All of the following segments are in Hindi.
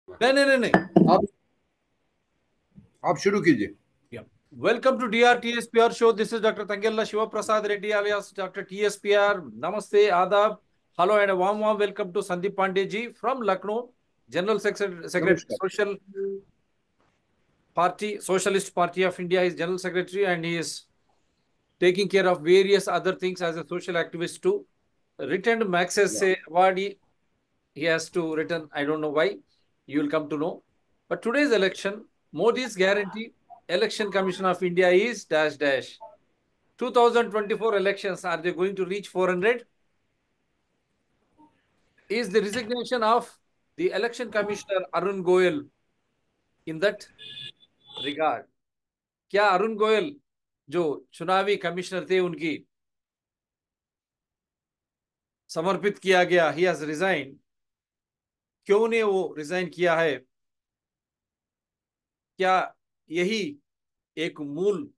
नहीं नहीं नहीं नहीं। आप आप शुरू कीजिए। Yeah. Welcome to DRTSPR show. This is Dr. Tangella Shiva Prasad Reddy alias Dr. TSPR. Namaste, Adab. Hello and a warm welcome to Sandeep Pandey-ji from Lucknow, General Secretary, नमस्कार। Socialist Party of India is General Secretary, and he is taking care of various other things as a social activist too. Returned Max's या say award he has to return. I don't know why. You will come to know. But today's election, Modi's guarantee, Election Commission of India is dash dash. 2024 elections, are they going to reach 400? Is the resignation of the election commissioner Arun Goyal in that regard? क्या अरुण गोयल जो चुनावी कमिश्नर थे उनकी समर्पित किया गया, ही हैज रिजाइन, क्यों ने वो रिजाइन किया है? क्या यही एक मूल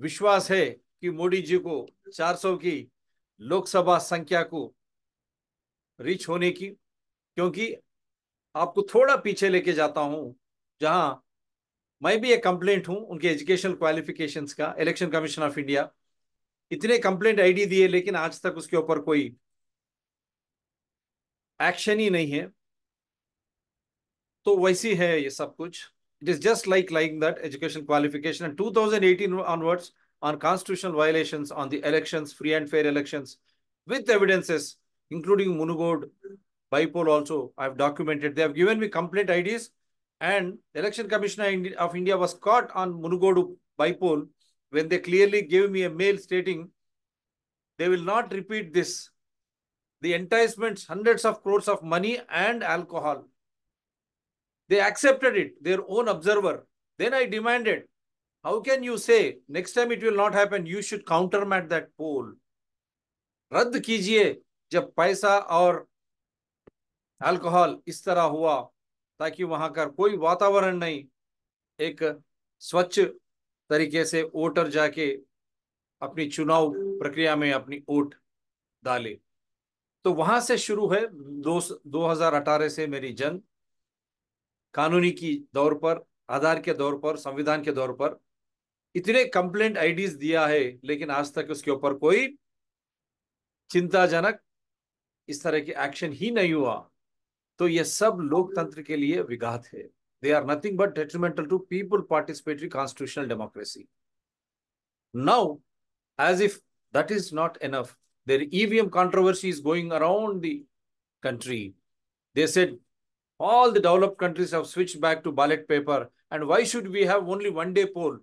विश्वास है कि मोदी जी को 400 की लोकसभा संख्या को रीच होने की? क्योंकि आपको थोड़ा पीछे लेके जाता हूं, जहां मैं भी एक कंप्लेंट हूं उनके एजुकेशनल क्वालिफिकेशंस का। इलेक्शन कमीशन ऑफ इंडिया इतने कंप्लेंट आईडी दिए, लेकिन आज तक उसके ऊपर कोई एक्शन ही नहीं है। तो वैसी है ये सब कुछ। It is just like that education qualification, and 2018 onwards on constitutional violations on the elections, free and fair elections, with evidences including Munugod bypoll also I've documented. They have given me complaint IDs, and election commissioner of India was caught on Munugod bypoll when they clearly gave me a mail stating they will not repeat this. The enticements, hundreds of crores of money and alcohol. They accepted it, their own observer. Then I demanded, how can you say next time it will not happen? You should countermand that poll. रद्द कीजिए जब पैसा और अल्कोहल इस तरह हुआ, ताकि वहां का कोई वातावरण नहीं, एक स्वच्छ तरीके से वोटर जाके अपनी चुनाव प्रक्रिया में अपनी वोट डाले। तो वहां से शुरू है 2018 से मेरी जंग, कानूनी की दौर पर, आधार के दौर पर, संविधान के दौर पर। इतने कंप्लेंट आईडीज दिया है, लेकिन आज तक उसके ऊपर कोई चिंताजनक इस तरह की एक्शन ही नहीं हुआ। तो ये सब लोकतंत्र के लिए विघात है। They are nothing but detrimental to people participatory constitutional democracy. Now, as if that is not enough, their EVM controversy is going around the country. They said all the developed countries have switched back to ballot paper, and why should we have only 1 day poll?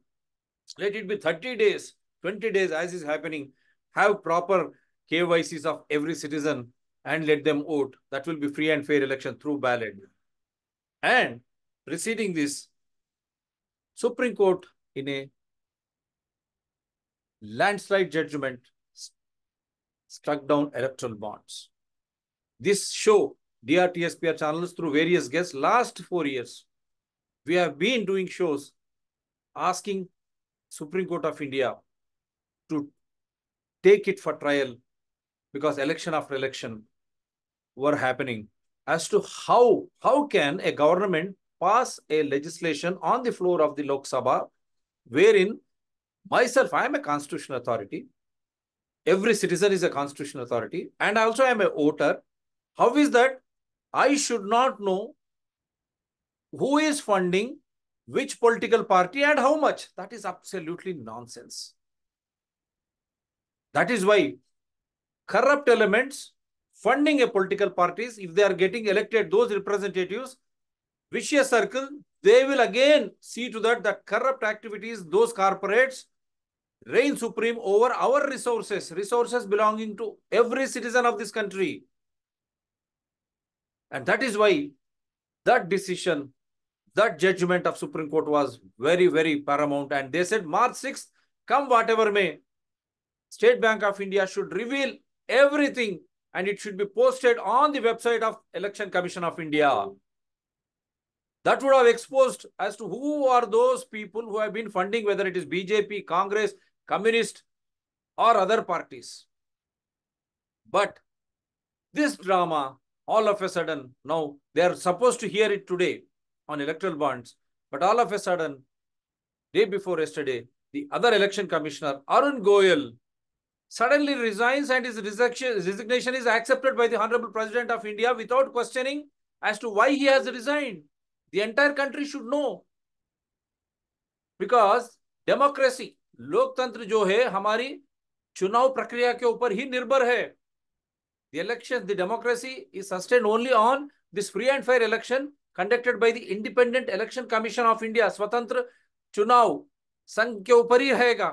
Let it be 30 days, 20 days, as is happening. Have proper KYCs of every citizen and let them vote. That will be free and fair election through ballot. And preceding this, Supreme Court in a landslide judgment struck down electoral bonds. This show, DRTSPR channels through various guests, last 4 years, we have been doing shows asking Supreme Court of India to take it for trial, because election after election were happening, as to how can a government pass a legislation on the floor of the Lok Sabha, wherein myself, I am a constitutional authority, every citizen is a constitutional authority, and also I am a voter. How is that I should not know who is funding which political party and how much? That is absolutely nonsense. That is why corrupt elements funding a political parties, if they are getting elected, those representatives, vicious circle, they will again see to that the corrupt activities, those corporates reign supreme over our resources belonging to every citizen of this country. And that is why that decision, that judgment of Supreme Court was very, very paramount. And they said March 6th, come whatever may, State Bank of India should reveal everything, and it should be posted on the website of Election Commission of India. That would have exposed as to who are those people who have been funding, whether it is BJP, Congress, Communist, or other parties. But this drama all of a sudden, now they are supposed to hear it today on electoral bonds, but all of a sudden, day before yesterday, the other election commissioner, Arun Goyal, suddenly resigns, and his resignation is accepted by the Honorable President of India without questioning as to why he has resigned. The entire country should know, because democracy, लोकतंत्र जो है हमारी चुनाव प्रक्रिया के ऊपर ही निर्भर है. The election, the democracy is sustained only on this free and fair election conducted by the Independent Election Commission of India. स्वतंत्र चुनाव संघ के ऊपर ही रहेगा.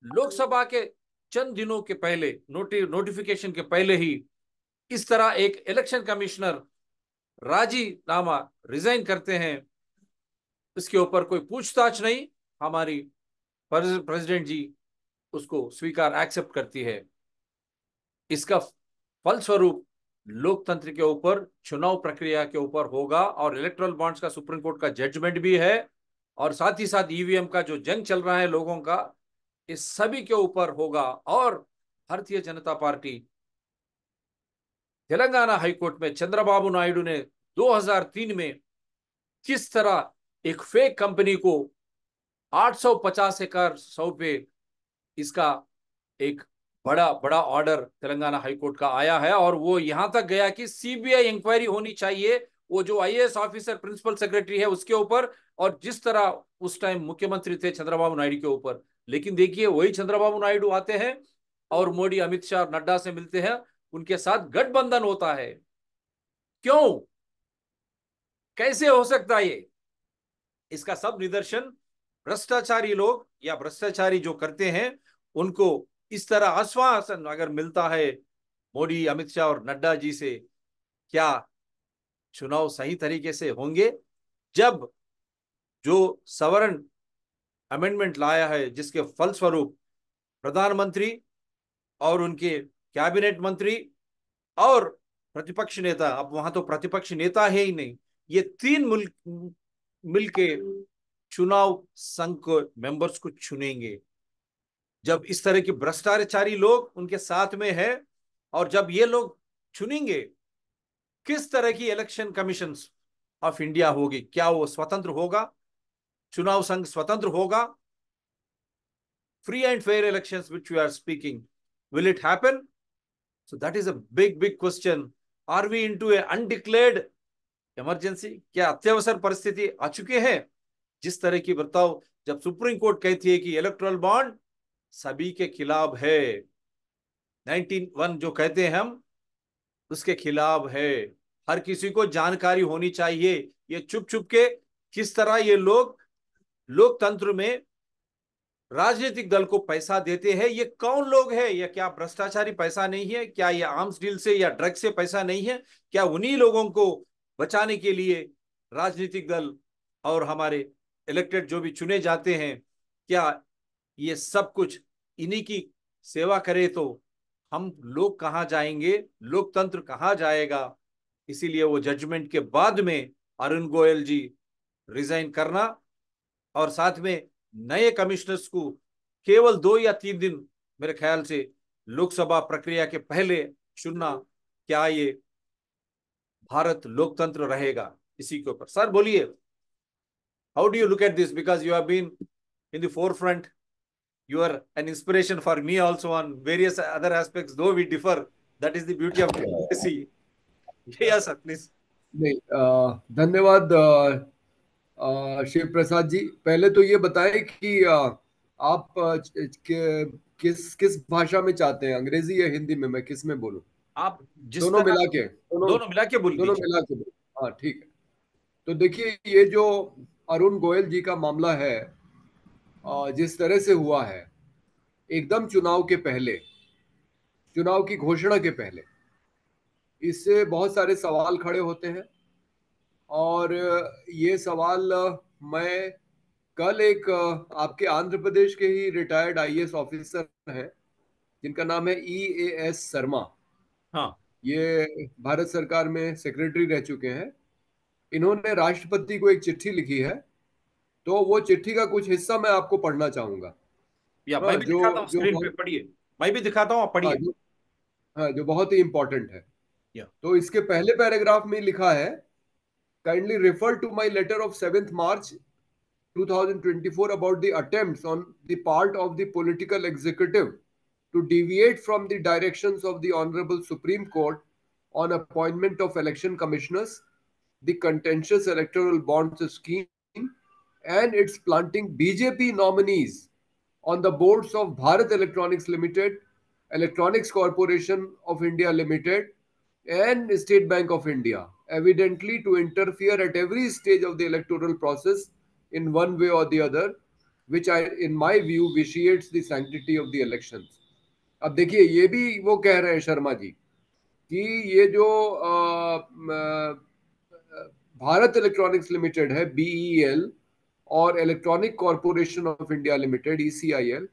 लोकसभा के चंद दिनों के पहले, नोटिफिकेशन के पहले ही इस तरह एक इलेक्शन कमिश्नर राजीनामा रिजाइन करते हैं, इसके ऊपर कोई पूछताछ नहीं. हमारी प्रेसिडेंट जी उसको स्वीकार, एक्सेप्ट करती है. इसका फलस्वरूप लोकतंत्र के ऊपर, चुनाव प्रक्रिया के ऊपर होगा, और इलेक्टोरल बॉन्ड्स का सुप्रीम कोर्ट का जजमेंट भी है, और साथ ही साथ ईवीएम का जो जंग चल रहा है लोगों का, इस सभी के ऊपर होगा. और भारतीय जनता पार्टी तेलंगाना हाईकोर्ट में चंद्रबाबू नायडू ने 2003 में किस तरह एक फेक कंपनी को 850 एकड़ सौंपे, इसका एक बड़ा बड़ा ऑर्डर तेलंगाना हाईकोर्ट का आया है. और वो यहां तक गया कि सीबीआई इंक्वायरी होनी चाहिए वो जो आईएएस ऑफिसर प्रिंसिपल सेक्रेटरी है उसके ऊपर, और जिस तरह उस टाइम मुख्यमंत्री थे चंद्रबाबू नायडू के ऊपर. लेकिन देखिए, वही चंद्रबाबू नायडू आते हैं और मोदी, अमित शाह, नड्डा से मिलते हैं, उनके साथ गठबंधन होता है. क्यों, कैसे हो सकता है ये? इसका सब निदर्शन भ्रष्टाचारी लोग या भ्रष्टाचारी जो करते हैं उनको इस तरह आश्वासन अगर मिलता है मोदी, अमित शाह और नड्डा जी से, क्या चुनाव सही तरीके से होंगे? जब जो सवर्ण अमेंडमेंट लाया है, जिसके फलस्वरूप प्रधानमंत्री और उनके कैबिनेट मंत्री और प्रतिपक्ष नेता, अब वहां तो प्रतिपक्ष नेता है ही नहीं, ये तीन मुल्क मिलके चुनाव संघ को मेंबर्स को चुनेंगे. जब इस तरह के भ्रष्टाचारी लोग उनके साथ में है, और जब ये लोग चुनेंगे, किस तरह की इलेक्शन कमीशन ऑफ इंडिया होगी? क्या वो स्वतंत्र होगा? चुनाव संघ स्वतंत्र होगा? Free and fair elections which we are speaking, will it happen? So that is a big question. Are we into a undeclared emergency? क्या अत्यवसर परिस्थिति आ चुके हैं? जिस तरह की बर्ताव, जब सुप्रीम कोर्ट कहती है कि इलेक्टोरल बॉन्ड सभी के खिलाफ है, 19(1) जो कहते हैं हम, उसके खिलाफ है. हर किसी को जानकारी होनी चाहिए. ये चुप चुप के किस तरह ये लोग लोकतंत्र में राजनीतिक दल को पैसा देते हैं. ये कौन लोग हैं? ये क्या भ्रष्टाचारी पैसा नहीं है? क्या ये आर्म्स डील से या ड्रग से पैसा नहीं है? क्या उन्हीं लोगों को बचाने के लिए राजनीतिक दल और हमारे इलेक्टेड जो भी चुने जाते हैं, क्या ये सब कुछ इन्हीं की सेवा करे? तो हम लोग कहाँ जाएंगे? लोकतंत्र कहाँ जाएगा? इसीलिए वो जजमेंट के बाद में अरुण गोयल जी रिजाइन करना, और साथ में नए कमिश्नर्स को केवल 2 या 3 दिन मेरे ख्याल से लोकसभा प्रक्रिया के पहले चुनना, क्या ये भारत लोकतंत्र रहेगा? इसी के ऊपर सर बोलिए, how do you look at this? Because you have been in the forefront, you are an inspiration for me also on various other aspects, though we differ. That is the beauty of democracy. Yes sir, please. नहीं, धन्यवाद शिव प्रसाद जी। पहले तो ये बताएं कि आप किस किस भाषा में चाहते हैं, अंग्रेजी या हिंदी में? मैं किस में बोलूं? आप जिस दोनों तरह, मिला के, दोनों दोनों मिला के बोल दोनों दीजिए. मिला के हाँ, ठीक है। तो देखिए, ये जो अरुण गोयल जी का मामला है, जिस तरह से हुआ है, एकदम चुनाव के पहले, चुनाव की घोषणा के पहले, इससे बहुत सारे सवाल खड़े होते हैं। और ये सवाल मैं कल एक आपके आंध्र प्रदेश के ही रिटायर्ड आईएएस ऑफिसर हैं, जिनका नाम है EAS शर्मा। हाँ. ये भारत सरकार में सेक्रेटरी रह चुके हैं। इन्होंने राष्ट्रपति को एक चिट्ठी लिखी है, तो वो चिट्ठी का कुछ हिस्सा मैं आपको पढ़ना चाहूंगा। या मैं हाँ, भी जो दिखाता हूँ जो स्क्रीन पे, पढ़िए. मैं भी दिखाता हूँ, आप हाँ पढ़िए. जो हाँ जो बहुत ही इम्पोर्टेंट है। Yeah. तो इसके पहले पैराग्राफ में लिखा है, kindly refer to my letter of 7th March 2024 about the attempts on the part of the political executive to deviate from the directions of the Honorable Supreme Court on appointment of election commissioners, the contentious electoral bonds scheme, and its planting BJP nominees on the boards of Bharat Electronics Limited, Electronics Corporation of India Limited, and State Bank of India, evidently to interfere at every stage of the electoral process in one way or the other, which in my view, vitiates the sanctity of the elections. अब देखिए ये भी वो कह रहे हैं शर्मा जी कि ये जो भारत इलेक्ट्रॉनिक्स लिमिटेड है बीईएल और electronic corporation of India limited ECIL,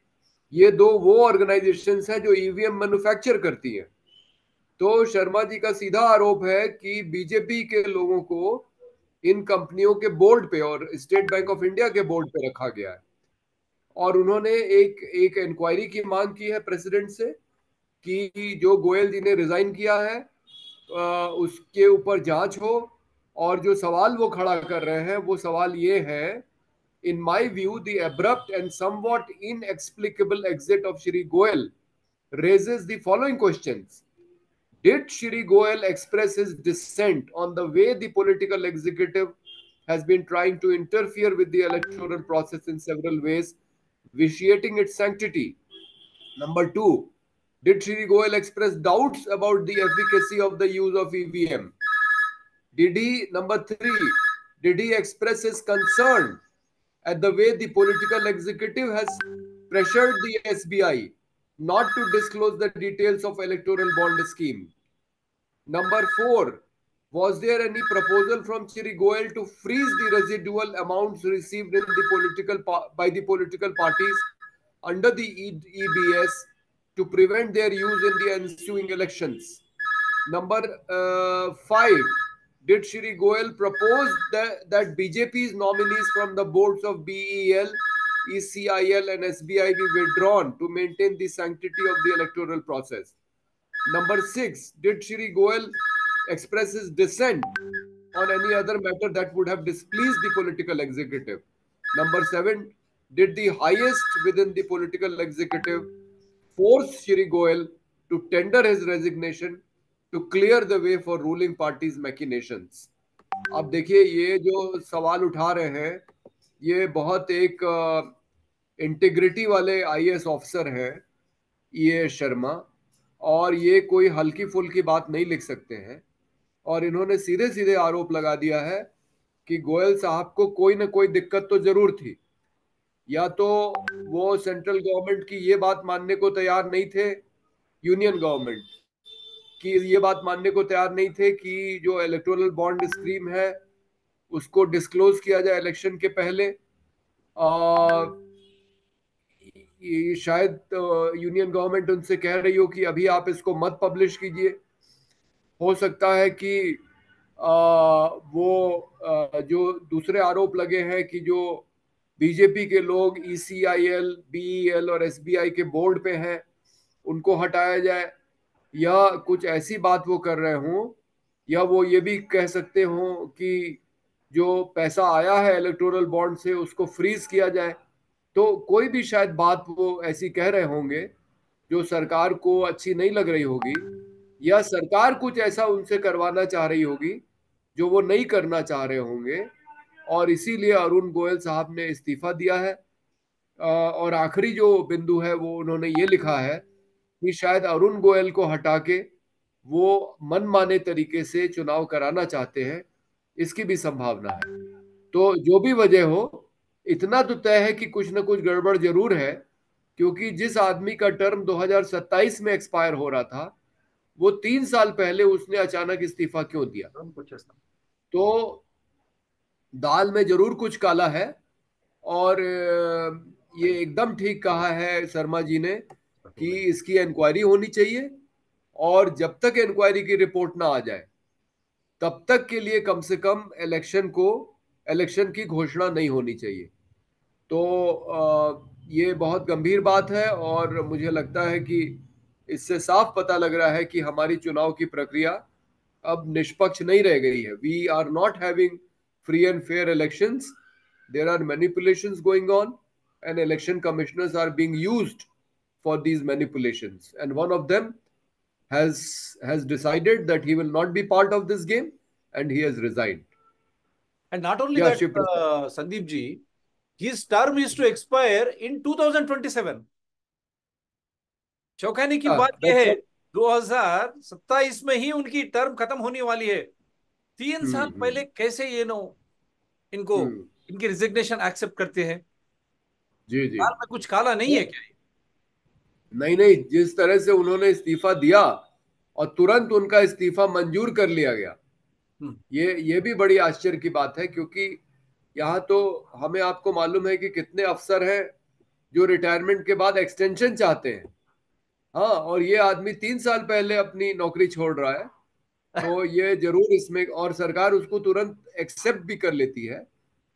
ये दो वो ऑर्गेनाइजेशंस हैं जो ईवीएम मैन्युफैक्चर करती हैं। तो शर्मा जी का सीधा आरोप है कि बीजेपी के लोगों को इन कंपनियों के बोर्ड पे और स्टेट बैंक ऑफ इंडिया के बोर्ड पे रखा गया है। और उन्होंने एक एक इंक्वायरी की मांग की है प्रेसिडेंट से कि जो गोयल जी ने रिजाइन किया है उसके ऊपर जांच हो। और जो सवाल वो खड़ा कर रहे हैं वो सवाल ये है, in my view the abrupt and somewhat inexplicable exit of Shri Goyal raises the following questions. Did Shri Goyal express his dissent on the way the political executive has been trying to interfere with the electoral process in several ways, vitiating its sanctity? Number two, did Shri Goyal express doubts about the efficacy of the use of EVM? Number three, did he express his concern at the way the political executive has pressured the SBI not to disclose the details of electoral bond scheme? Number four, was there any proposal from Shri Goyal to freeze the residual amounts received in the by the political parties under the EBS to prevent their use in the ensuing elections? Number five, did Shri Goyal propose that BJP's nominees from the boards of BEL, ECIL, and SBI be withdrawn to maintain the sanctity of the electoral process? Number six, did Shri Goyal express his dissent on any other matter that would have displeased the political executive? Number seven, did the highest within the political executive force Shri Goyal to tender his resignation to clear the way for ruling parties' machinations? अब देखिए ये जो सवाल उठा रहे हैं ये बहुत एक इंटीग्रिटी वाले आईएएस ऑफिसर हैं ये शर्मा, और ये कोई हल्की फुल्की बात नहीं लिख सकते हैं। और इन्होंने सीधे सीधे आरोप लगा दिया है कि गोयल साहब को कोई ना कोई दिक्कत तो जरूर थी, या तो वो सेंट्रल गवर्नमेंट की ये बात मानने को तैयार नहीं थे, यूनियन गवर्नमेंट की ये बात मानने को तैयार नहीं थे कि जो इलेक्टोरल बॉन्ड स्कीम है उसको डिस्क्लोज किया जाए इलेक्शन के पहले। ये शायद यूनियन गवर्नमेंट उनसे कह रही हो कि अभी आप इसको मत पब्लिश कीजिए। हो सकता है कि जो दूसरे आरोप लगे हैं कि जो बीजेपी के लोग ईसीआईएल, बीईएल और एसबीआई के बोर्ड पे हैं उनको हटाया जाए, या कुछ ऐसी बात वो कर रहे हों, या वो ये भी कह सकते हों कि जो पैसा आया है इलेक्टोरल बॉन्ड से उसको फ्रीज किया जाए। तो कोई भी शायद बात वो ऐसी कह रहे होंगे जो सरकार को अच्छी नहीं लग रही होगी, या सरकार कुछ ऐसा उनसे करवाना चाह रही होगी जो वो नहीं करना चाह रहे होंगे, और इसीलिए अरुण गोयल साहब ने इस्तीफा दिया है। और आखिरी जो बिंदु है वो उन्होंने ये लिखा है कि शायद अरुण गोयल को हटा के वो मनमाने तरीके से चुनाव कराना चाहते हैं, इसकी भी संभावना है। तो जो भी वजह हो, इतना तो तय है कि कुछ ना कुछ गड़बड़ जरूर है, क्योंकि जिस आदमी का टर्म 2027 में एक्सपायर हो रहा था वो 3 साल पहले उसने अचानक इस्तीफा क्यों दिया? तो दाल में जरूर कुछ काला है। और ये एकदम ठीक कहा है शर्मा जी ने कि इसकी इंक्वायरी होनी चाहिए, और जब तक इंक्वायरी की रिपोर्ट ना आ जाए तब तक के लिए कम से कम इलेक्शन की घोषणा नहीं होनी चाहिए। तो ये बहुत गंभीर बात है, और मुझे लगता है कि इससे साफ पता लग रहा है कि हमारी चुनाव की प्रक्रिया अब निष्पक्ष नहीं रह गई है. We are not having free and fair elections. There are manipulations going on, and election commissioners are being used for these manipulations. And one of them has decided that he will not be part of this game, and he has resigned. And not only Yeah, that, Shiv Prasad. Sandeep ji, his term is to expire in 2027. चौंकाने की Yeah, बात यह that's है, what. 2027 में ही उनकी टर्म खत्म होने वाली है। 3 साल Hmm. पहले कैसे ये नो इनको Hmm. इनकी रिजिग्नेशन एक्सेप्ट करते हैं? जी जी. दाल में कुछ काला नहीं है क्या? नहीं नहीं, जिस तरह से उन्होंने इस्तीफा दिया और तुरंत उनका इस्तीफा मंजूर कर लिया गया, हम्म, ये भी बड़ी आश्चर्य की बात है. क्योंकि यहाँ तो हमें आपको मालूम है कि कितने अफसर हैं जो रिटायरमेंट के बाद एक्सटेंशन चाहते हैं. हाँ, और ये आदमी 3 साल पहले अपनी नौकरी छोड़ रहा है. तो ये जरूर इसमें, और सरकार उसको तुरंत एक्सेप्ट भी कर लेती है.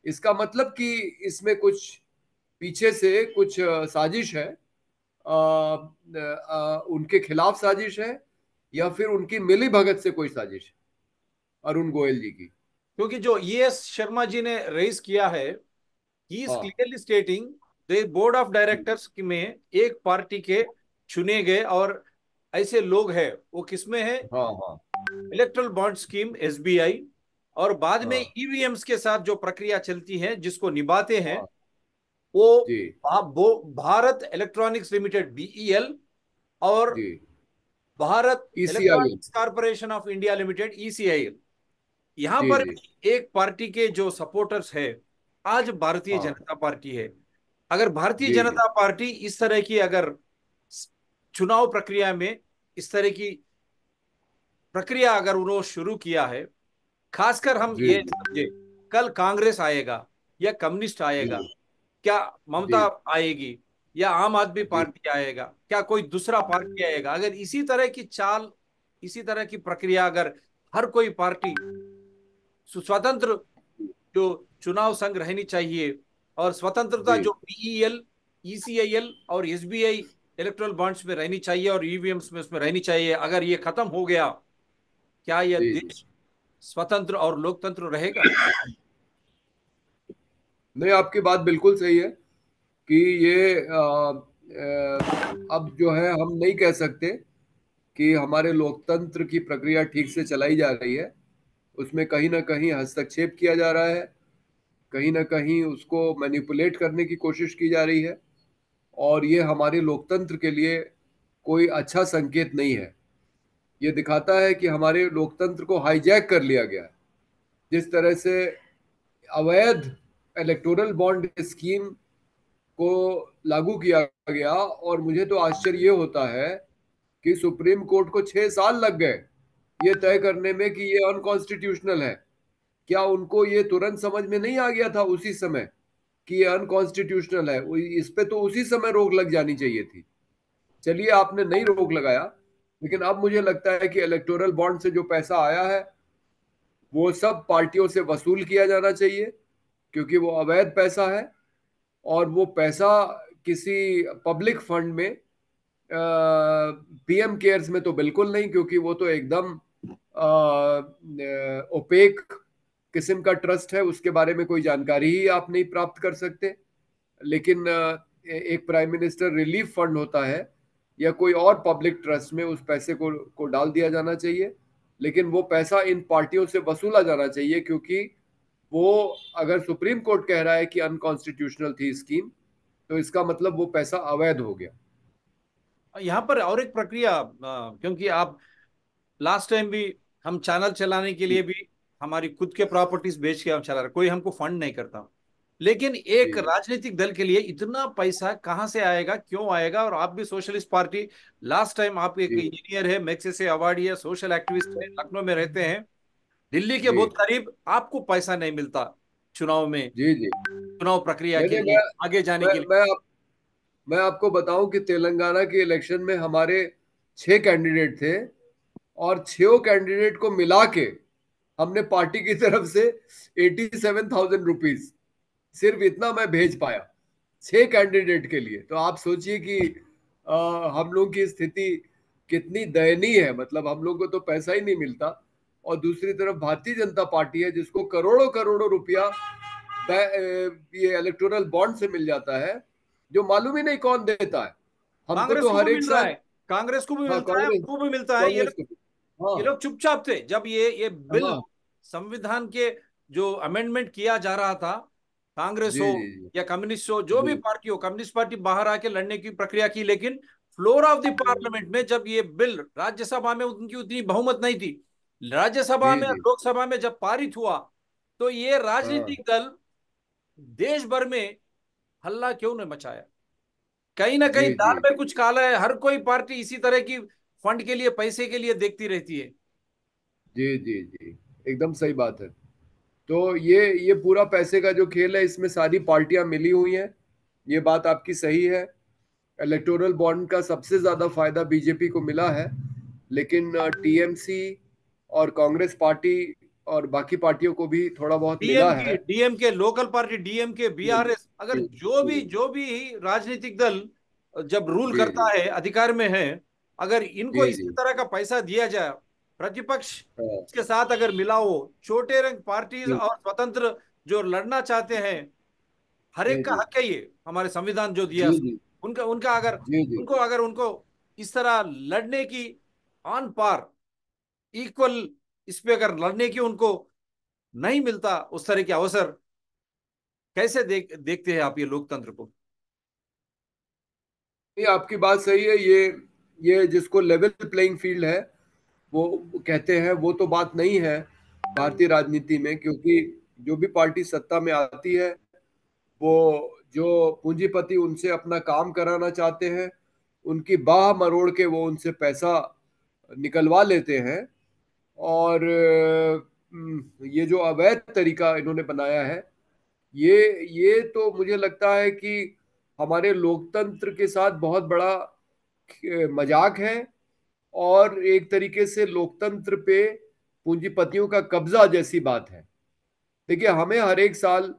इसका मतलब कि इसमें कुछ पीछे से कुछ साजिश है. उनके खिलाफ साजिश है, या फिर उनकी मिली भगत से कोई साजिश है अरुण गोयल जी की. क्योंकि जो ES शर्मा जी ने रेज किया है, ही इज हाँ clearly stating the board of directors में एक पार्टी के चुने गए और ऐसे लोग हैं, वो किसमें है? हाँ हाँ इलेक्ट्रल बॉन्ड स्कीम, SBI, और बाद में हाँ EVMs के साथ जो प्रक्रिया चलती है जिसको निभाते हैं, हाँ. वो जी भारत इलेक्ट्रॉनिक्स लिमिटेड, BEL, और जी. Bharat ECIL. Electronics corporation of India limited, ECIL। यहां जी पर जी एक पार्टी के जो सपोर्टर्स है, आज भारतीय हाँ. जनता पार्टी है। अगर भारतीय जी जी जनता पार्टी इस तरह की, अगर चुनाव प्रक्रिया में इस तरह की प्रक्रिया अगर उन्होंने शुरू किया है, खासकर हम जी ये जी समझे, कल कांग्रेस आएगा या कम्युनिस्ट जी आएगा, क्या ममता जी आएगी, या आम आदमी जी पार्टी आएगा, क्या कोई दूसरा पार्टी आएगा, अगर इसी तरह की चाल, इसी तरह की प्रक्रिया, अगर हर कोई पार्टी स्वतंत्र जो चुनाव संघ रहनी चाहिए, और स्वतंत्रता जी जो BEL, ECIL और SBI इलेक्ट्रल बॉन्ड्स में रहनी चाहिए और EVMs में उसमें रहनी चाहिए, अगर ये खत्म हो गया, क्या यह जी जी. देश स्वतंत्र और लोकतंत्र रहेगा? नहीं, आपकी बात बिल्कुल सही है कि ये अब जो है हम नहीं कह सकते कि हमारे लोकतंत्र की प्रक्रिया ठीक से चलाई जा रही है. उसमें कहीं ना कहीं हस्तक्षेप किया जा रहा है, कहीं ना कहीं उसको मैनिपुलेट करने की कोशिश की जा रही है. और ये हमारे लोकतंत्र के लिए कोई अच्छा संकेत नहीं है. ये दिखाता है कि हमारे लोकतंत्र को हाईजैक कर लिया गया है. जिस तरह से अवैध इलेक्टोरल बॉन्ड स्कीम को लागू किया गया, और मुझे तो आश्चर्य ये होता है कि सुप्रीम कोर्ट को 6 साल लग गए ये तय करने में कि ये अनकॉन्स्टिट्यूशनल है. क्या उनको ये तुरंत समझ में नहीं आ गया था उसी समय कि ये अनकॉन्स्टिट्यूशनल है? इस पे तो उसी समय रोक लग जानी चाहिए थी. चलिए, आपने नहीं रोक लगाया, लेकिन अब मुझे लगता है कि इलेक्टोरल बॉन्ड से जो पैसा आया है वो सब पार्टियों से वसूल किया जाना चाहिए, क्योंकि वो अवैध पैसा है. और वो पैसा किसी पब्लिक फंड में, PM केयर्स में तो बिल्कुल नहीं, क्योंकि वो तो एकदम ओपेक किस्म का ट्रस्ट है. उसके बारे में कोई जानकारी ही आप नहीं प्राप्त कर सकते. लेकिन एक प्राइम मिनिस्टर रिलीफ फंड होता है, या कोई और पब्लिक ट्रस्ट में उस पैसे को डाल दिया जाना चाहिए. लेकिन वो पैसा इन पार्टियों से वसूला जाना चाहिए, क्योंकि वो, अगर सुप्रीम कोर्ट कह रहा है कि अनकॉन्स्टिट्यूशनल थी स्कीम, तो इसका मतलब वो पैसा अवैध हो गया. यहाँ पर और एक प्रक्रिया, क्योंकि आप लास्ट टाइम भी, हम चैनल चलाने के लिए जी भी हमारी खुद के प्रॉपर्टीज बेच के हम चला रहे, कोई हमको फंड नहीं करता, लेकिन जी एक राजनीतिक दल के लिए इतना पैसा कहाँ से आएगा, क्यों आएगा? और आप भी सोशलिस्ट पार्टी, लास्ट टाइम आप एक जी इंजीनियर है, मैग्सेसे अवार्डी है, सोशल एक्टिविस्ट है, लखनऊ में रहते हैं, दिल्ली के जी बहुत करीब, आपको पैसा नहीं मिलता चुनाव में, जी जी. चुनाव प्रक्रिया नहीं के नहीं, लिए आगे जाने मैं के लिए। मैं मैं आपको बताऊं कि तेलंगाना के इलेक्शन में हमारे 6 कैंडिडेट थे, और 6 कैंडिडेट को मिला के हमने पार्टी की तरफ से 87,000 रुपीज, सिर्फ इतना मैं भेज पाया 6 कैंडिडेट के लिए. तो आप सोचिए कि हम लोग की स्थिति कितनी दयनीय है. मतलब हम लोग को तो पैसा ही नहीं मिलता, और दूसरी तरफ भारतीय जनता पार्टी है जिसको करोड़ों करोड़ों रुपया ये इलेक्टोरल बॉन्ड से मिल जाता है, जो मालूम ही नहीं कौन देता है। हमको कांग्रेस तो को हर भी एक मिल रहा साल। है, कांग्रेस को भी हाँ, मिलता है, कांग्रेस, उनको भी मिलता है। कांग्रेस को। हाँ, ये लोग चुपचाप थे जब ये बिल हाँ। संविधान के जो अमेंडमेंट किया जा रहा था। कांग्रेस जी, हो जी, या कम्युनिस्ट हो, जो जी, भी पार्टी हो, कम्युनिस्ट पार्टी बाहर आके लड़ने की प्रक्रिया की, लेकिन फ्लोर ऑफ द जी, पार्लियामेंट में जब ये बिल, राज्यसभा में उनकी उतनी बहुमत नहीं थी, राज्यसभा जी, में और जी। लोकसभा में जब पारित हुआ, तो ये हाँ, राजनीतिक दल देश भर में हल्ला क्यों ने मचाया। कहीं ना कहीं जी, जी, दाल में कुछ काला है, हर कोई पार्टी इसी तरह की फंड के लिए, पैसे के लिए देखती रहती है। जी, जी, जी, एकदम सही बात है। तो ये पूरा पैसे का जो खेल है, इसमें सारी पार्टियां मिली हुई हैं। ये बात आपकी सही है। इलेक्टोरल बॉन्ड का सबसे ज्यादा फायदा बीजेपी को मिला है, लेकिन टीएमसी और कांग्रेस पार्टी और बाकी पार्टियों को भी थोड़ा बहुत मिला डीएमके है। डीएमके लोकल पार्टी, डीएमके, जी, बीआरएस, अगर जी, जो भी राजनीतिक दल जब रूल जी, करता जी, है, अधिकार में है, अगर इनको जी, इसी जी, तरह का पैसा दिया जाए, प्रतिपक्ष हाँ, इसके साथ अगर मिला हो, छोटे रंग पार्टीज जी, और स्वतंत्र जो लड़ना चाहते हैं, हर जी, एक का जी, हक है ये, हमारे संविधान जो दिया। जी, जी, उनका उनका अगर जी, जी। उनको इस तरह लड़ने की, ऑन पार, इक्वल, इस पे अगर लड़ने की उनको नहीं मिलता उस तरह के अवसर, कैसे देखते हैं आप ये लोकतंत्र को। नहीं, आपकी बात सही है। ये जिसको लेवल प्लेइंग फील्ड है वो कहते हैं, वो तो बात नहीं है भारतीय राजनीति में, क्योंकि जो भी पार्टी सत्ता में आती है, वो जो पूंजीपति उनसे अपना काम कराना चाहते हैं, उनकी बाह मरोड़ के वो उनसे पैसा निकलवा लेते हैं। और ये जो अवैध तरीका इन्होंने बनाया है, ये तो मुझे लगता है कि हमारे लोकतंत्र के साथ बहुत बड़ा मजाक है। और एक तरीके से लोकतंत्र पे पूंजीपतियों का कब्जा जैसी बात है। देखिए, हमें हर एक साल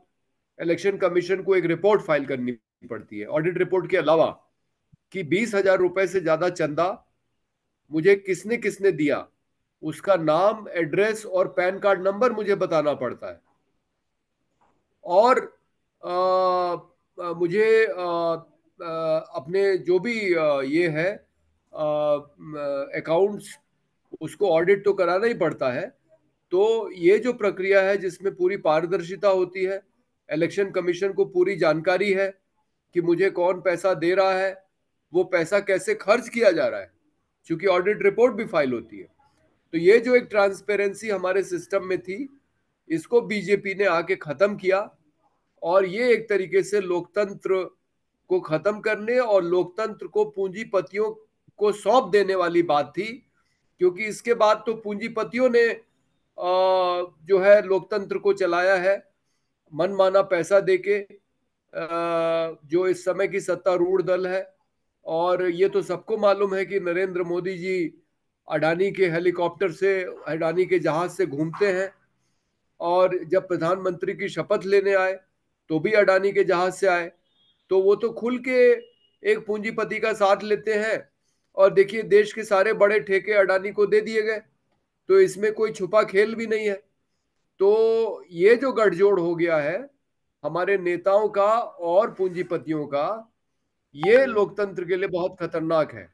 इलेक्शन कमीशन को एक रिपोर्ट फाइल करनी पड़ती है, ऑडिट रिपोर्ट के अलावा, कि 20,000 रुपए से ज्यादा चंदा मुझे किसने किसने दिया, उसका नाम, एड्रेस और पैन कार्ड नंबर मुझे बताना पड़ता है। और मुझे अपने जो भी ये है अकाउंट्स, उसको ऑडिट तो कराना ही पड़ता है। तो ये जो प्रक्रिया है जिसमें पूरी पारदर्शिता होती है, इलेक्शन कमीशन को पूरी जानकारी है कि मुझे कौन पैसा दे रहा है, वो पैसा कैसे खर्च किया जा रहा है, क्योंकि ऑडिट रिपोर्ट भी फाइल होती है। तो ये जो एक ट्रांसपेरेंसी हमारे सिस्टम में थी, इसको बीजेपी ने आके खत्म किया। और ये एक तरीके से लोकतंत्र को खत्म करने और लोकतंत्र को पूंजीपतियों को सौंप देने वाली बात थी। क्योंकि इसके बाद तो पूंजीपतियों ने जो है लोकतंत्र को चलाया है, मनमाना पैसा देके, जो इस समय की सत्तारूढ़ दल है। और ये तो सबको मालूम है कि नरेंद्र मोदी जी अडानी के हेलीकॉप्टर से, अडानी के जहाज से घूमते हैं। और जब प्रधानमंत्री की शपथ लेने आए तो भी अडानी के जहाज से आए। तो वो तो खुल के एक पूंजीपति का साथ लेते हैं। और देखिए, देश के सारे बड़े ठेके अडानी को दे दिए गए। तो इसमें कोई छुपा खेल भी नहीं है। तो ये जो गठजोड़ हो गया है हमारे नेताओं का और पूंजीपतियों का, ये लोकतंत्र के लिए बहुत खतरनाक है।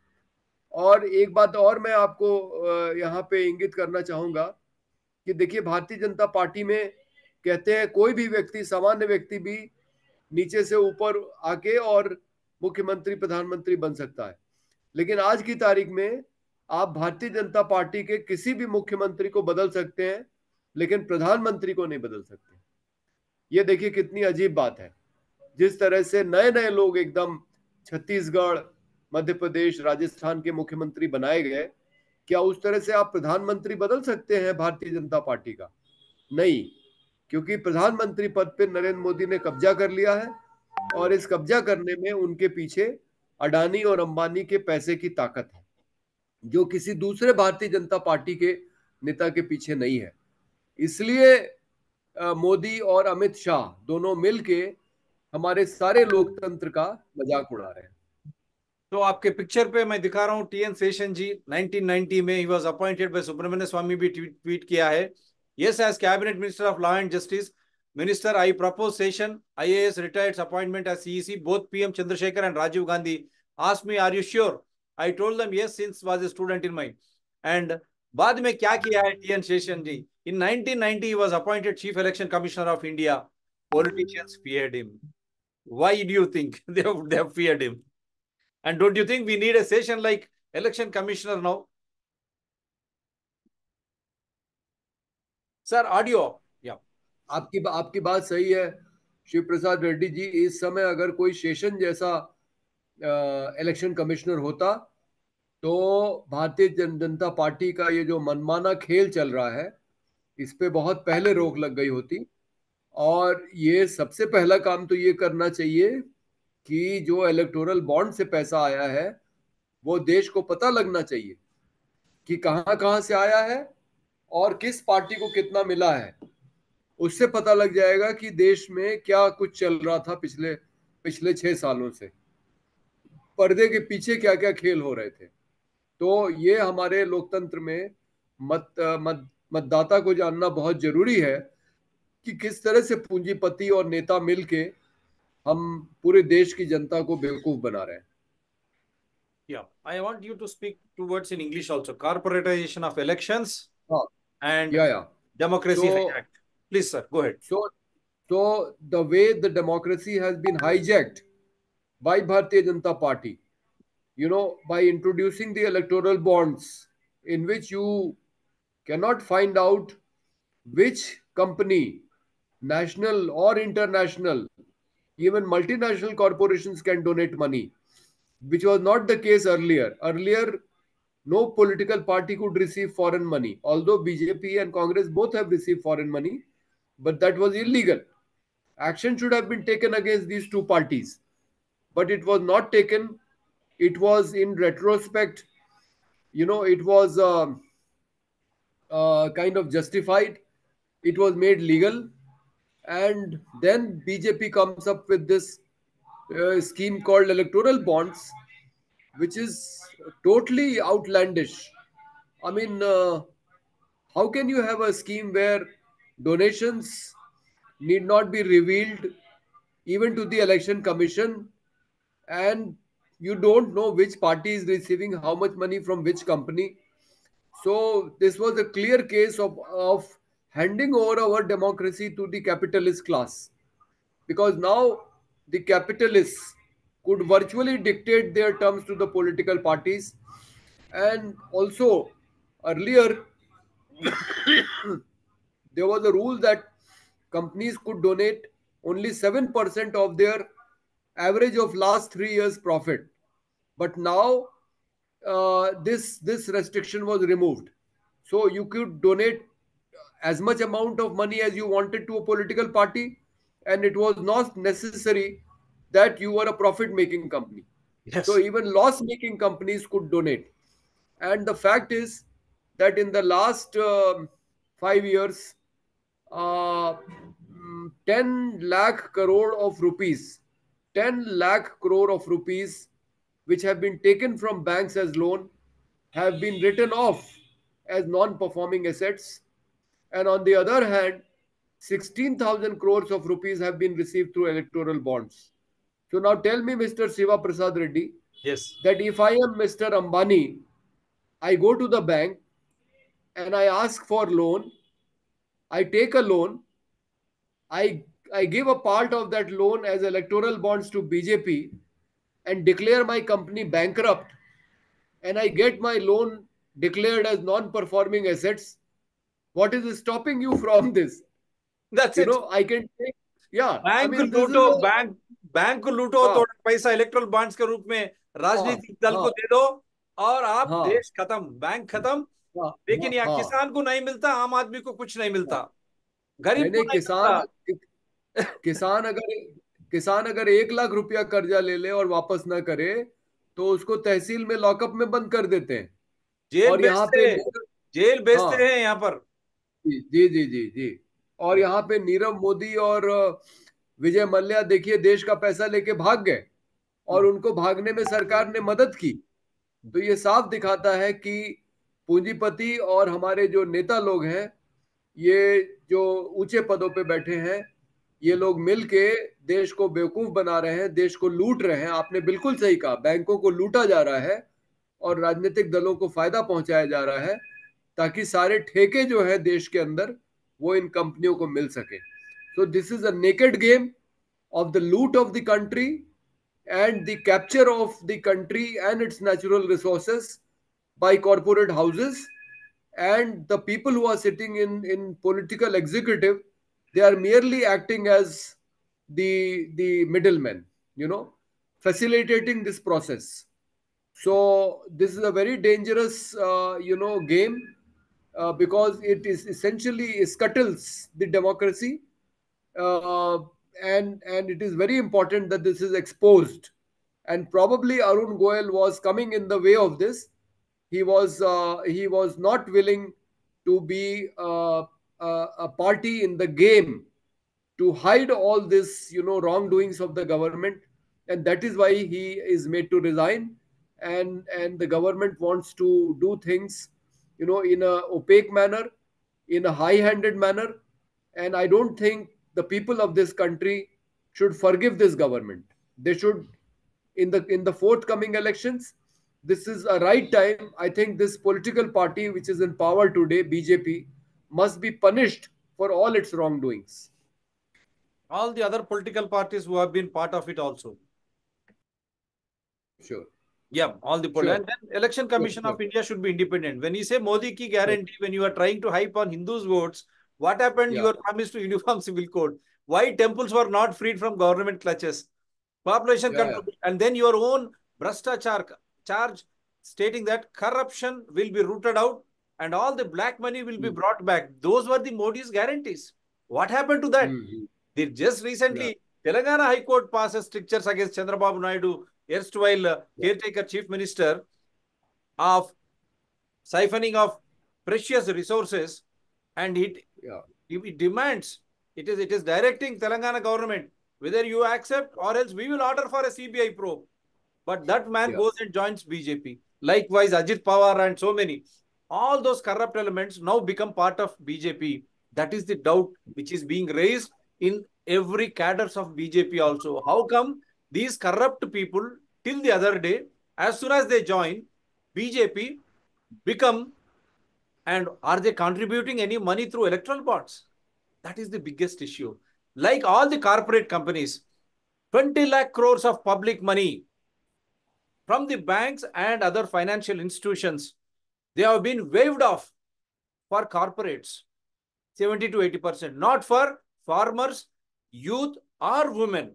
और एक बात और मैं आपको यहाँ पे इंगित करना चाहूंगा कि देखिए, भारतीय जनता पार्टी में कहते हैं कोई भी व्यक्ति, सामान्य व्यक्ति भी नीचे से ऊपर आके और मुख्यमंत्री प्रधानमंत्री बन सकता है। लेकिन आज की तारीख में आप भारतीय जनता पार्टी के किसी भी मुख्यमंत्री को बदल सकते हैं, लेकिन प्रधानमंत्री को नहीं बदल सकते। ये देखिए कितनी अजीब बात है। जिस तरह से नए नए लोग एकदम छत्तीसगढ़, मध्य प्रदेश, राजस्थान के मुख्यमंत्री बनाए गए, क्या उस तरह से आप प्रधानमंत्री बदल सकते हैं भारतीय जनता पार्टी का? नहीं। क्योंकि प्रधानमंत्री पद पे नरेंद्र मोदी ने कब्जा कर लिया है। और इस कब्जा करने में उनके पीछे अडानी और अंबानी के पैसे की ताकत है, जो किसी दूसरे भारतीय जनता पार्टी के नेता के पीछे नहीं है। इसलिए मोदी और अमित शाह दोनों मिलके हमारे सारे लोकतंत्र का मजाक उड़ा रहे हैं। तो आपके पिक्चर पे मैं दिखा रहा हूँ टीएन शेषन जी, 1990 में ही was appointed by Subramanian Swamy भी ट्वीट किया है। Yes, as cabinet minister of law and justice minister I propose Seshan IAS retired appointment as CEC both PM Chandrashekhar and Rajiv Gandhi asked me are you sure, I told them yes since was a student in my and बाद में क्या किया है TN Seshan ji, in 1990 he was appointed chief election commissioner of India. Politicians feared him. Why do you think they have feared him? And don't you think we need a session like election commissioner now? Sir, audio. Yeah. आपकी बात सही है शिव प्रसाद रेड्डी जी। इस समय अगर कोई शेषन जैसा इलेक्शन कमिश्नर होता तो भारतीय जनता पार्टी का ये जो मनमाना खेल चल रहा है इस पे बहुत पहले रोक लग गई होती। और ये सबसे पहला काम तो ये करना चाहिए कि जो इलेक्टोरल बॉन्ड से पैसा आया है वो देश को पता लगना चाहिए कि कहाँ कहाँ से आया है और किस पार्टी को कितना मिला है। उससे पता लग जाएगा कि देश में क्या कुछ चल रहा था पिछले पिछले 6 सालों से, पर्दे के पीछे क्या क्या खेल हो रहे थे। तो ये हमारे लोकतंत्र में मतदाता को जानना बहुत जरूरी है कि किस तरह से पूंजीपति और नेता मिलके हम पूरे देश की जनता को बेवकूफ बना रहे हैं। Yeah. I want you to speak two words in English also. Corporatization of elections हाँ, and या democracy so hijacked. Please, sir, go ahead. so the way the democracy has been hijacked by Bharatiya Janata Party, by introducing the electoral bonds in which you cannot find out which company, national or international, even multinational corporations can donate money, which was not the case earlier. Earlier, no political party could receive foreign money, although BJP and Congress both have received foreign money, but that was illegal. Action should have been taken against these two parties, but it was not taken. It was in retrospect, it was kind of justified. It was made legal, and then BJP comes up with this scheme called electoral bonds, which is totally outlandish. I mean, how can you have a scheme where donations need not be revealed even to the election commission, and you don't know which party is receiving how much money from which company? So this was a clear case of handing over our democracy to the capitalist class, because now the capitalists could virtually dictate their terms to the political parties. And also earlier there was a rule that companies could donate only 7% of their average of last 3 years profit. But now this restriction was removed, so you could donate as much amount of money as you wanted to a political party, and it was not necessary that you were a profit making company. So Yes. even loss making companies could donate. And the fact is that in the last 5 years, 10 lakh crore of rupees, 10 lakh crore of rupees, which have been taken from banks as loan, have been written off as non performing assets. And on the other hand, 16,000 crores of rupees have been received through electoral bonds. So now tell me, Mr. Siva Prasad Reddy, Yes. that if I am Mr. Ambani, I go to the bank and I ask for loan, I take a loan, I I give a part of that loan as electoral bonds to BJP and declare my company bankrupt, and I get my loan declared as non-performing assets. What is stopping you from this? That's it. I can take, yeah, I bank mean, this is लूटो, a, बैंक को लूटो, हाँ, थोड़ा पैसा इलेक्ट्रल बॉन्ड्स के रूप में हाँ, राजनीतिक दल को हाँ, दे दो और आप हाँ, देश खत्म, बैंक खत्म। हाँ, लेकिन हाँ, यहाँ हाँ, किसान को नहीं मिलता, आम आदमी को कुछ नहीं हाँ। मिलता, नहीं गरीब को नहीं, नहीं किसान मिलता। किसान अगर किसान अगर 1 लाख रुपया कर्जा ले ले और वापस ना करे तो उसको तहसील में लॉकअप में बंद कर देते हैं। जेल और यहाँ बेचते पे हैं, जेल बेचते हाँ, हैं यहाँ पर। जी जी जी जी जी। और यहाँ पे नीरव मोदी और विजय मल्ल्या देखिए देश का पैसा लेके भाग गए और उनको भागने में सरकार ने मदद की। तो ये साफ दिखाता है कि पूंजीपति और हमारे जो नेता लोग हैं, ये जो ऊंचे पदों पे बैठे हैं, ये लोग मिलके देश को बेवकूफ बना रहे हैं, देश को लूट रहे हैं। आपने बिल्कुल सही कहा, बैंकों को लूटा जा रहा है और राजनीतिक दलों को फायदा पहुंचाया जा रहा है, ताकि सारे ठेके जो है देश के अंदर वो इन कंपनियों को मिल सके। So this is a naked game of the loot of the country and the capture of the country and its natural resources by corporate houses, and the people who are sitting in political executive, they are merely acting as the middlemen, facilitating this process. So this is a very dangerous game, because it is essentially scuttles the democracy, uh, and it is very important that this is exposed. And probably Arun Goel was coming in the way of this. He was not willing to be a party in the game to hide all this wrongdoings of the government, and that is why he is made to resign. And the government wants to do things in a opaque manner, in a high handed manner. And I don't think the people of this country should forgive this government. They should, in the forthcoming elections, this is a right time. I think this political party which is in power today, BJP, must be punished for all its wrongdoings. All the other political parties who have been part of it also. Sure. Yeah, all the poll. Sure. And then Election Sure. Commission Sure. of India should be independent. When you say Modi ki Sure. guarantee, when you are trying to hype on Hindus' votes, what happened? Yeah. You are promised to uniform civil code. Why temples were not freed from government clutches? Population Yeah. Yeah. control. And then your own Brastachar charge stating that corruption will be rooted out and all the black money will be Mm. brought back. Those were the Modi's guarantees. What happened to that? Mm. Just Yeah. recently, Telangana High Court passes strictures against Chandrababu Naidu, erstwhile Yeah. caretaker chief minister, of siphoning of precious resources, and Yeah. it demands, it is directing Telangana government whether you accept or else we will order for a CBI probe. But that man Yeah. goes and joins BJP. Likewise, Ajit Pawar and so many. All those corrupt elements now become part of BJP. That is the doubt which is being raised in every cadres of BJP also. How come these corrupt people, till the other day, as soon as they join BJP, become, and are they contributing any money through electoral bonds? That is the biggest issue. Like all the corporate companies, 20 lakh crores of public money from the banks and other financial institutions, they have been waived off for corporates, 70 to 80%, not for farmers, youth, or women.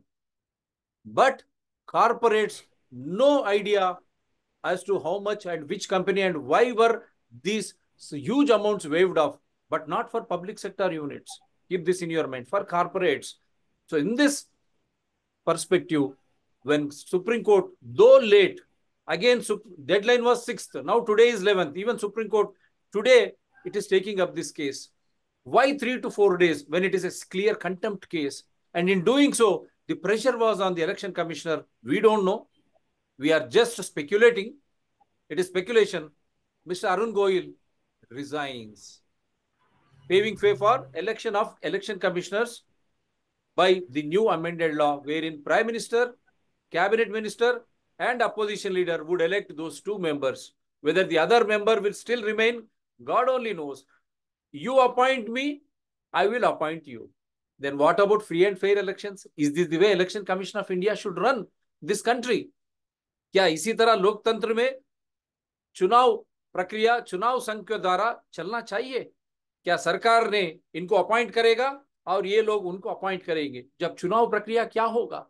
But corporates, no idea as to how much and which company and why were these huge amounts waived off, but not for public sector units. Keep this in your mind, for corporates. So in this perspective, when Supreme Court, though late, again deadline was 6th, now today is 11th, even Supreme Court today it is taking up this case. Why 3 to 4 days when it is a clear contempt case? And in doing so, the pressure was on the election commissioner. We don't know. We are just speculating. It is speculation. Mr. Arun Goyal resigns, paving way for election of election commissioners by the new amended law, wherein Prime Minister, Cabinet Minister, and opposition leader would elect those two members. Whether the other member will still remain, God only knows. You appoint me, I will appoint you. Then what about free and fair elections? Is this the way Election Commission of India should run this country? क्या इसी तरह लोकतंत्र में चुनाव प्रक्रिया, चुनाव संघ के द्वारा चलना चाहिए? क्या सरकार ने इनको अपॉइंट करेगा और ये लोग उनको अपॉइंट करेंगे? जब चुनाव प्रक्रिया क्या होगा?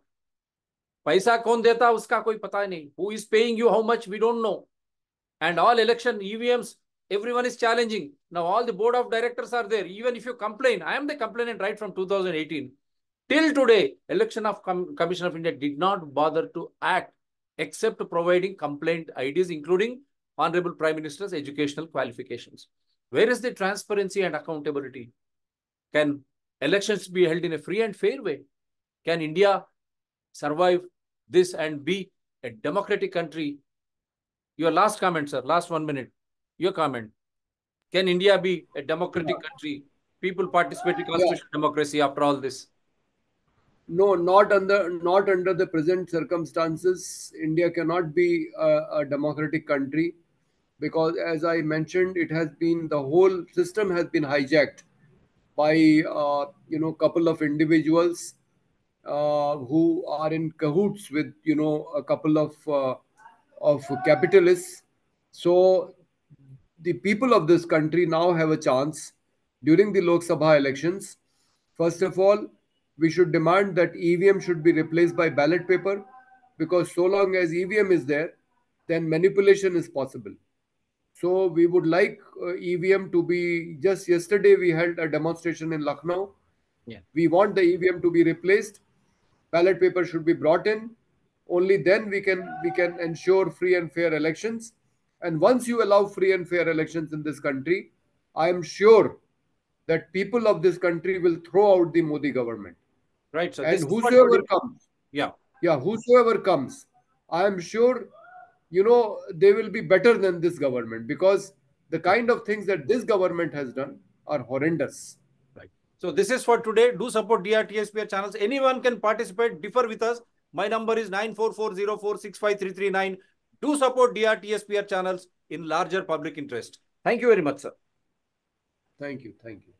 पैसा कौन देता उसका कोई पता नहीं. Who is paying you how much? We don't know. And all election EVMs, everyone is challenging. Now all the board of directors are there. Even if you complain, I am the complainant right from 2018. Till today, Election of Commission of India did not bother to act except providing complaint IDs, including Honorable Prime Minister's educational qualifications. Where is the transparency and accountability? Can elections be held in a free and fair way? Can India survive this and be a democratic country? Your last comment, sir. Last 1 minute. Your comment. Can India be a democratic country? People participate in Yeah. constitutional democracy after all this. No, not under the present circumstances. India cannot be a democratic country because, as I mentioned, it has been the whole system has been hijacked by couple of individuals who are in cahoots with a couple of capitalists. So the people of this country now have a chance during the Lok Sabha elections. First of all, we should demand that EVM should be replaced by ballot paper because so long as EVM is there, then manipulation is possible. So we would like EVM to be. Just yesterday we held a demonstration in Lucknow. Yeah. We want the EVM to be replaced. Ballot paper should be brought in. Only then we can ensure free and fair elections. And once you allow free and fair elections in this country, I am sure that people of this country will throw out the Modi government. Right, sir. And This is what whosoever today. comes, Yeah. yeah, whosoever comes, I am sure, they will be better than this government because the Right. kind of things that this government has done are horrendous. Right. So this is for today. Do support DRTSPR channels. Anyone can participate, differ with us. My number is 9440465339. Do support DRTSPR channels in larger public interest. Thank you very much, sir. Thank you. Thank you.